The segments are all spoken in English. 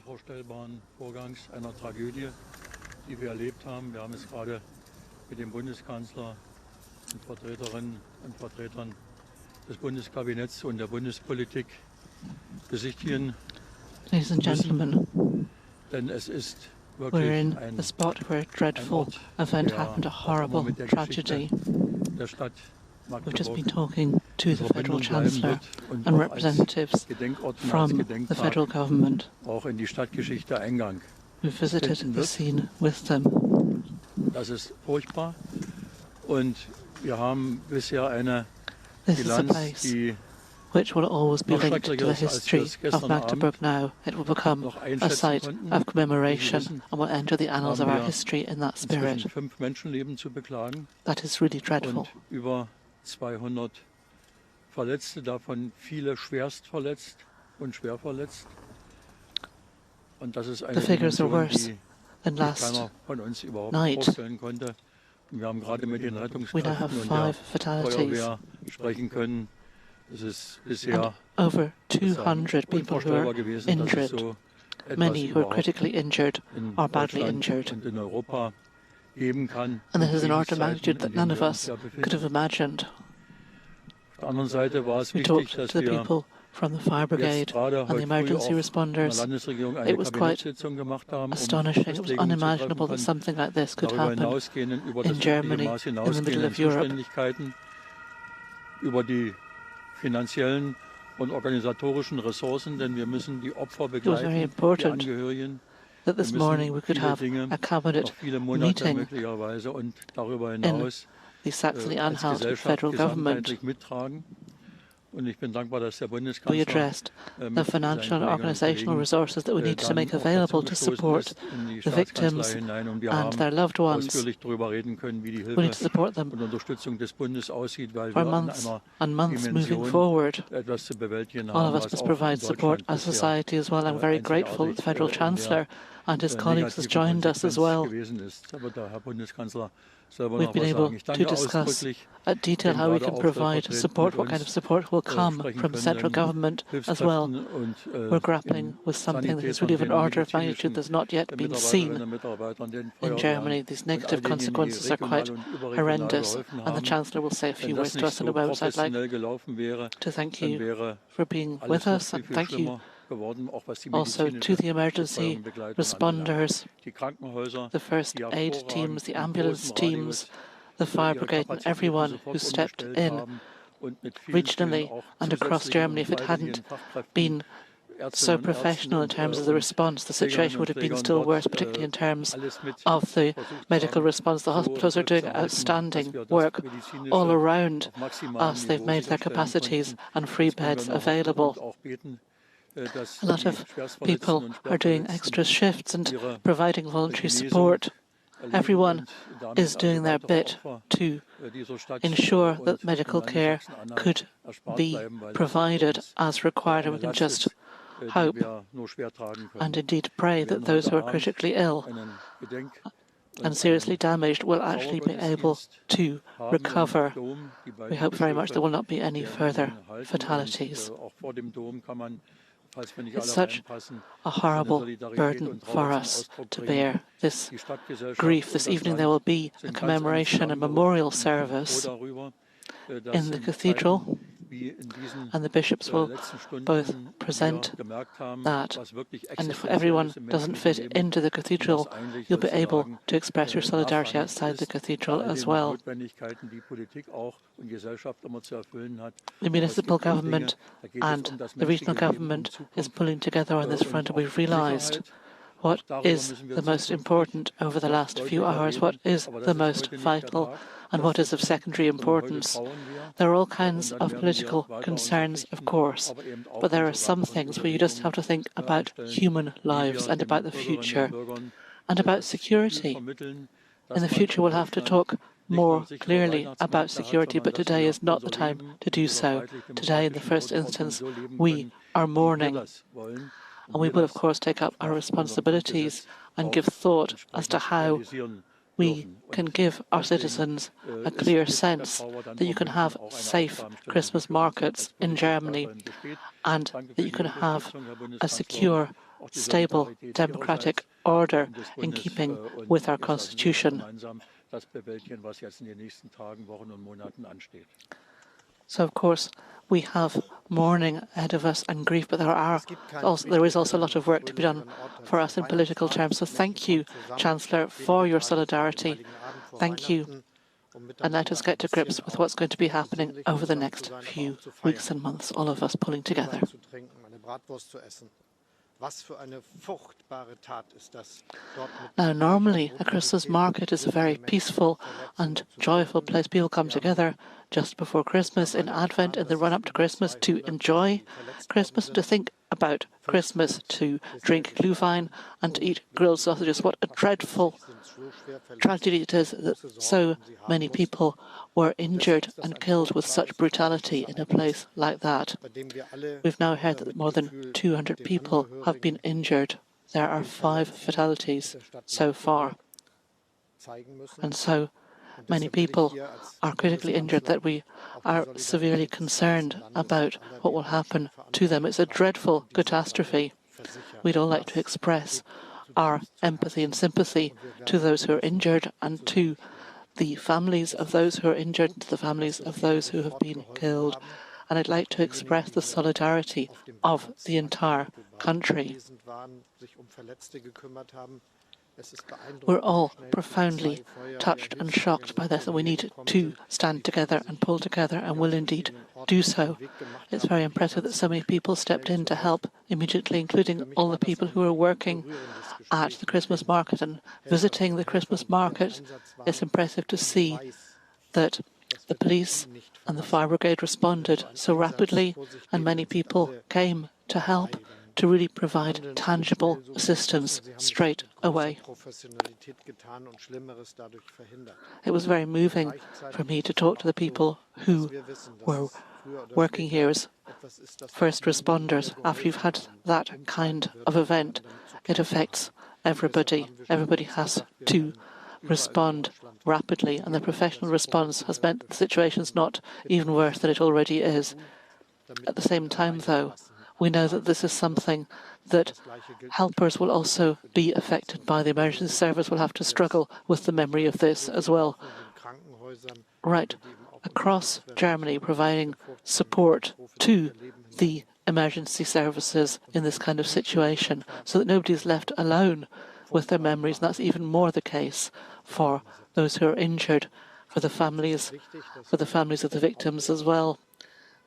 unvorstellbaren Vorgangs, einer Tragödie, die wir erlebt haben. Wir haben es gerade mit dem Bundeskanzler und Vertreterinnen und Vertretern des Bundeskabinetts und der Bundespolitik besichtigen Ladies and gentlemen, denn es ist we're wirklich in the spot where a dreadful event happened, a horrible tragedy. der Stadt We've just been Magdeburg talking to the Federal Chancellor and auch als representatives Gedenkort und als from the Gedenktag federal government auch in die Stadtgeschichte Eingang who visited finden the wird. scene with them. Das ist furchtbar und wir haben bisher eine This is a Bilanz, place die which will always be noch linked to the schrecklicher ist, als wir history es of gestern Magdeburg now. It will become noch a einschätzen site konnten. of Wie Sie commemoration wissen, and will enter the annals of haben our wir history in that inzwischen spirit. 5 Menschenleben zu beklagen That is really dreadful. und über 200 Verletzte, davon viele schwerst verletzt und schwer verletzt. Und das ist eine The figures are Dimension, worse die than sich last keiner von uns überhaupt night. vorstellen konnte. Und wir haben gerade mit den We now Rettungskräften have und der 5 fatalities Feuerwehr sprechen können. Es ist bisher and over 200 people who unvorstellbar are gewesen, dass es injured. so etwas Many who are überhaupt critically injured in are badly Deutschland injured. und in Europa geben kann. And this in is an order of Kriegszeiten, magnitude in that denen none of wir uns us ja could have befinden. imagined. Auf der anderen Seite war es We wichtig, talked dass to the wir people from the fire jetzt brigade gerade and the heute früh emergency auch in der responders. Landesregierung eine It was quite Kabinettssitzung gemacht haben, astonishing. It was Festlegungen zu unimaginable treffen that something like this could darüber happen hinausgehenden, über das in übliche Germany, Maß in the middle hinausgehenden of Europe. Zuständigkeiten, über die finanziellen und organisatorischen Ressourcen, denn wir müssen die Opfer It was very begleiten, die important Angehörigen. that Wir this morning müssen we could viele have Dinge, a cabinet noch viele Monate meeting möglicherweise und darüber in hinaus the als Saxony-Anhalt Gesellschaft federal government. gesamtheitlich mittragen. Und ich bin dankbar, dass der We Bundeskanzler addressed the mit seinen financial and Kolleginnen und organizational Kollegen resources that we need to dann make auch available to dazugestoßen support ist in die the Staatskanzlei victims hinein. Und wir and haben their loved ones. ausführlich darüber reden können, wie die We need Hilfe to support them und Unterstützung des Bundes aussieht, weil for wir in months einer and months moving Dimension forward. etwas zu bewältigen All of haben, us was must auch in provide support Deutschland as bisher society as well. I'm very grateful that the Federal einzigartig Chancellor and his colleagues has negativen joined us as Konsequenz well. gewesen ist. Da wird der Herr Bundeskanzler selber We've noch been was able sagen. Ich to danke discuss ausdrücklich at detail dem how we gerade can auch provide stellvertretend support, mit what kind of uns support will come sprechen from the central können, government as well. Hilfskräften und We're grappling with something that is really of an order of magnitude that's not yet been seen in Germany. These negative consequences are quite horrendous, and the Chancellor will say a few words to us in a moment. I'd like to thank you for being with us, and thank you also to the emergency responders, the first aid teams, the ambulance teams, the fire brigade, and everyone who stepped in regionally and across Germany. If it hadn't been so professional in terms of the response, the situation would have been still worse, particularly in terms of the medical response. The hospitals are doing outstanding work all around us. They've made their capacities and free beds available. A lot of people are doing extra shifts and providing voluntary support. Everyone is doing their bit to ensure that medical care could be provided as required, and we can just hope and indeed pray that those who are critically ill and seriously damaged will actually be able to recover. We hope very much there will not be any further fatalities. It's such a horrible burden for us to bear, this grief. This evening there will be a commemoration, a memorial service in the cathedral, and the bishops will both present that. And if everyone doesn't fit into the cathedral, you'll be able to express your solidarity outside the cathedral as well. The municipal government and the regional government is pulling together on this front, and we've realized what is the most important over the last few hours, what is the most vital, and what is of secondary importance. There are all kinds of political concerns, of course, but there are some things where you just have to think about human lives and about the future and about security. In the future, we'll have to talk more clearly about security, but today is not the time to do so. Today, in the first instance, we are mourning, and we will, of course, take up our responsibilities and give thought as to how we can give our citizens a clear sense that you can have safe Christmas markets in Germany and that you can have a secure stable democratic order in keeping with our constitution. So, of course, we have mourning ahead of us and grief, but there is also a lot of work to be done for us in political terms. So thank you, Chancellor, for your solidarity. Thank you. And let us get to grips with what's going to be happening over the next few weeks and months, all of us pulling together. Now, normally, a Christmas market is a very peaceful and joyful place. People come together just before Christmas, in Advent, in the run-up to Christmas, to enjoy Christmas, to think about Christmas, to drink Glühwein and to eat grilled sausages. What a dreadful tragedy it is that so many people were injured and killed with such brutality in a place like that. We've now heard that more than 200 people have been injured. There are 5 fatalities so far. And so many people are critically injured that we are severely concerned about what will happen to them. It's a dreadful catastrophe. We'd all like to express our empathy and sympathy to those who are injured and to the families of those who are injured, to the families of those who have been killed. And I'd like to express the solidarity of the entire country. We're all profoundly touched and shocked by this, and we need to stand together and pull together, and will indeed do so. It's very impressive that so many people stepped in to help immediately, including all the people who are working at the Christmas market and visiting the Christmas market. It's impressive to see that the police and the fire brigade responded so rapidly, and many people came to help, to really provide tangible assistance straight away. It was very moving for me to talk to the people who were working here as first responders. After you've had that kind of event, it affects everybody. Everybody has to respond rapidly, and the professional response has meant the situation's not even worse than it already is. At the same time, though, we know that this is something that helpers will also be affected by. The emergency service will have to struggle with the memory of this as well. Right across Germany, providing support to the emergency services in this kind of situation, so that nobody is left alone with their memories. And that's even more the case for those who are injured, for the families of the victims as well.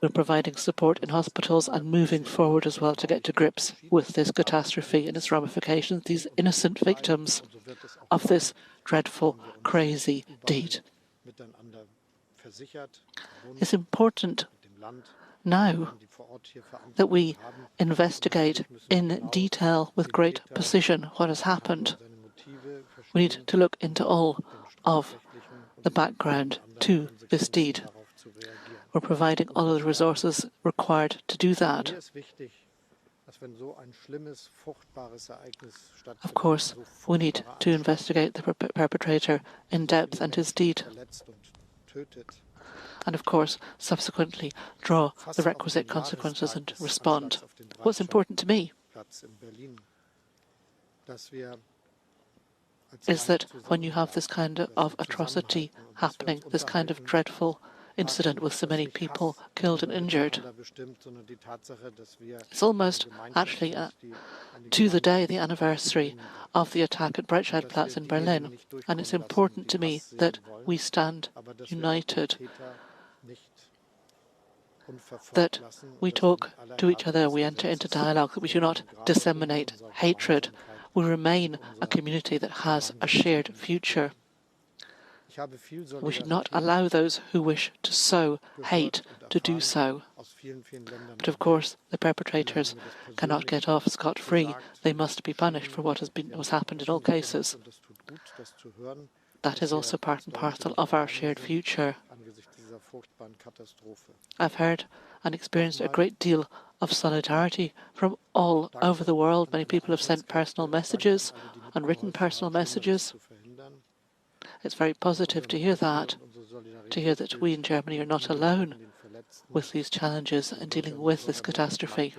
We're providing support in hospitals and moving forward as well to get to grips with this catastrophe and its ramifications, these innocent victims of this dreadful, crazy deed. It's important now that we investigate in detail with great precision what has happened. We need to look into all of the background to this deed. We're providing all of the resources required to do that. Of course, we need to investigate the perpetrator in depth and his deed, and of course, subsequently draw the requisite consequences and respond. What's important to me is that when you have this kind of atrocity happening, this kind of dreadful incident with so many people killed and injured, it's almost actually to the day, the anniversary of the attack at Breitscheidplatz in Berlin, and it's important to me that we stand united, that we talk to each other, we enter into dialogue, that we do not disseminate hatred. We remain a community that has a shared future. We should not allow those who wish to sow hate to do so. But of course, the perpetrators cannot get off scot-free. They must be punished for what has happened in all cases. That is also part and parcel of our shared future. I've heard and experienced a great deal of solidarity from all over the world. Many people have sent personal messages and written personal messages. It's very positive to hear that we in Germany are not alone with these challenges and dealing with this catastrophe.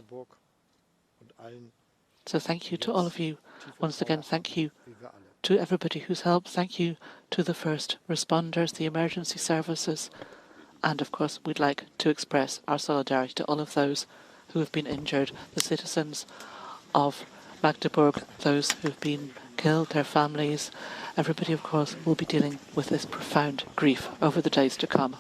So thank you to all of you. Once again, thank you to everybody who's helped. Thank you to the first responders, the emergency services. And of course, we'd like to express our solidarity to all of those who have been injured, the citizens of Magdeburg, those who've been killed, their families. Everybody, of course, will be dealing with this profound grief over the days to come.